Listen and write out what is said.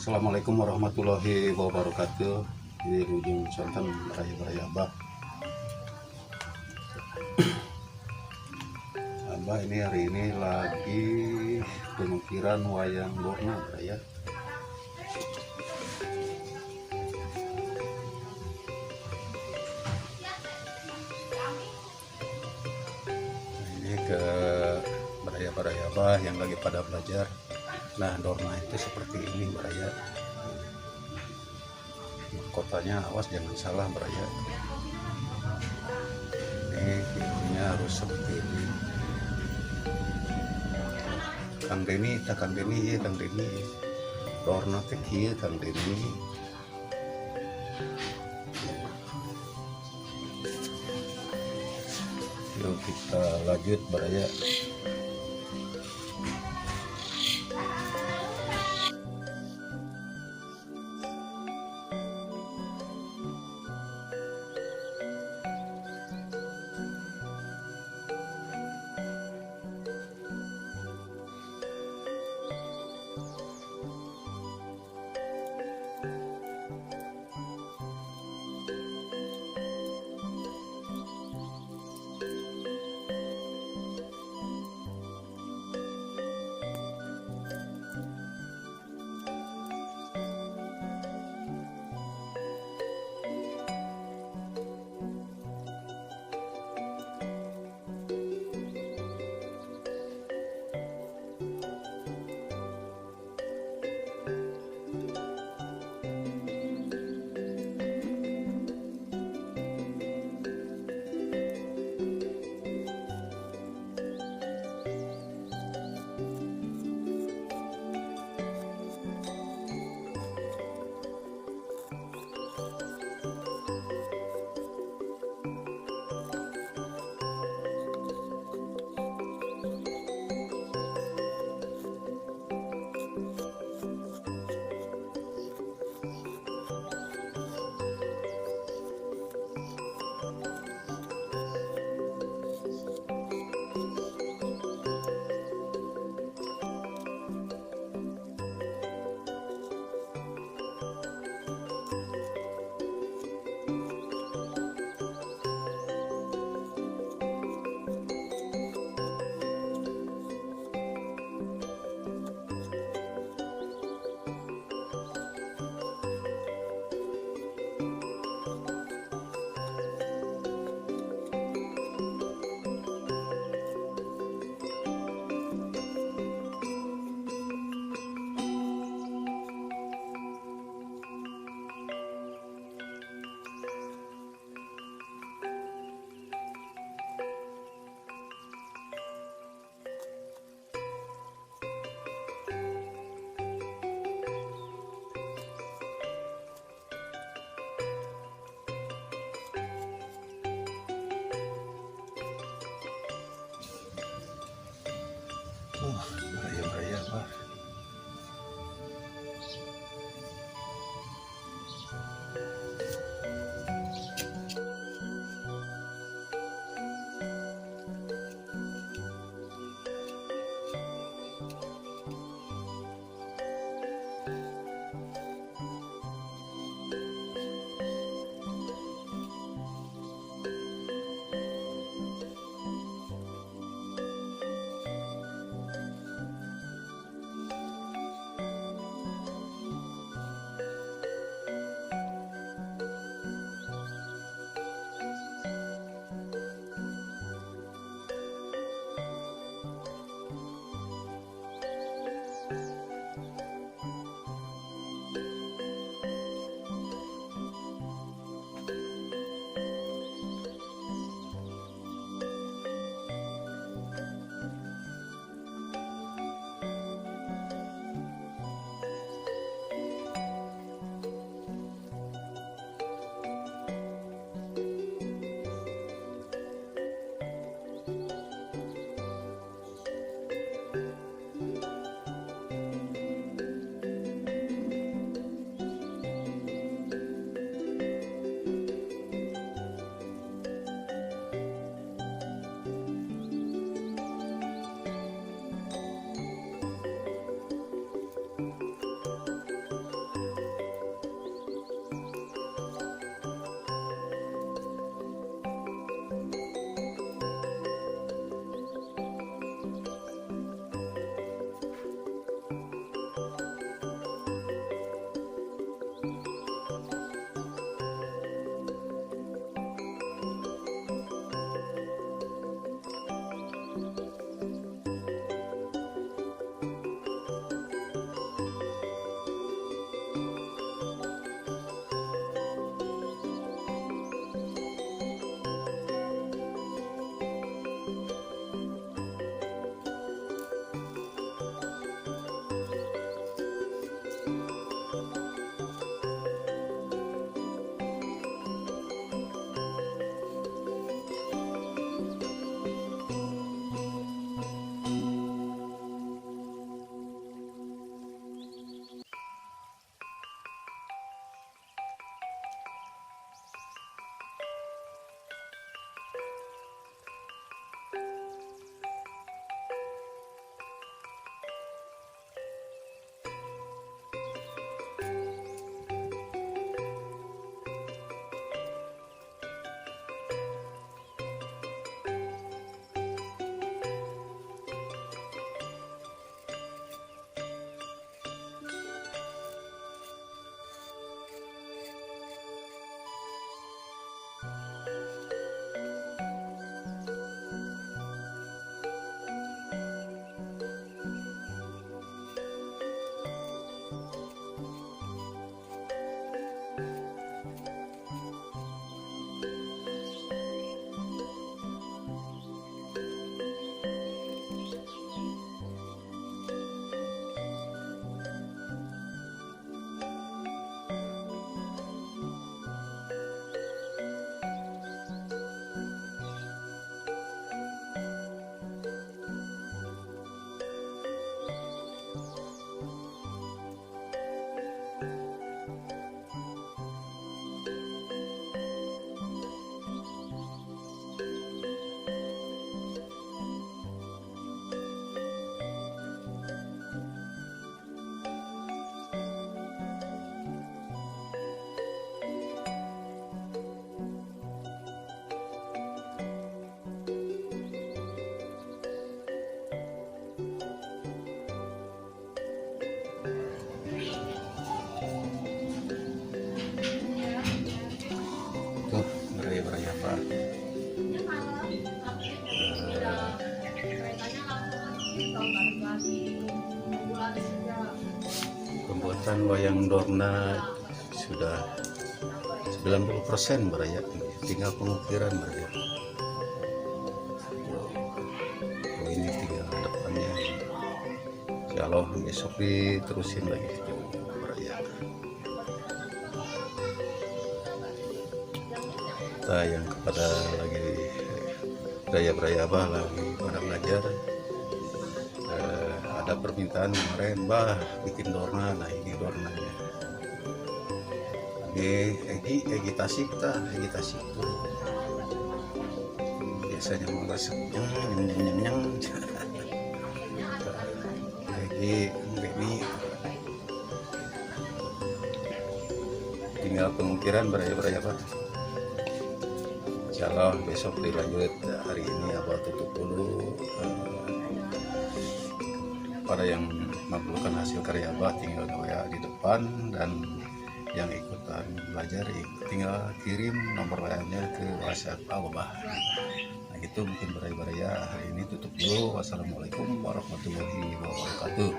Assalamualaikum warahmatullahi wabarakatuh. Ini Ujung Santan Raya Abah. Abah ini hari ini lagi pengukiran wayang dorna ya. Ini ke baraya Abah yang lagi pada belajar. Nah, dorna itu seperti ini Baraya. Kotanya awas jangan salah Baraya. Ini pintunya harus seperti ini. Kang Deni, Kang Deni ya Kang Deni. Dorna teh kieu Kang Deni. Yuk kita lanjut Baraya. Tuh beraya-beraya apa, pembuatan wayang dorna sudah 90% beraya, tinggal pengukiran beraya. Oh, ini tinggal depannya, kalau besok diterusin lagi beraya. Kita yang kepada lagi beraya-beraya bah lagi pada belajar, ada permintaan kemarin bah bikin dorna. Nah ini dornanya di agitasi tuh biasanya mau resepnya nyeng lagi ini tinggal pengukiran beraya-beraya pak. Insyaallah besok dilanjut. Hari ini abah tutup dulu. Pada yang memerlukan hasil karya abah tinggal WA di depan, dan yang ikutan belajar tinggal kirim nomor WA-nya ke WhatsApp abah. Nah itu mungkin beraya-beraya hari ini tutup dulu. Wassalamualaikum warahmatullahi wabarakatuh.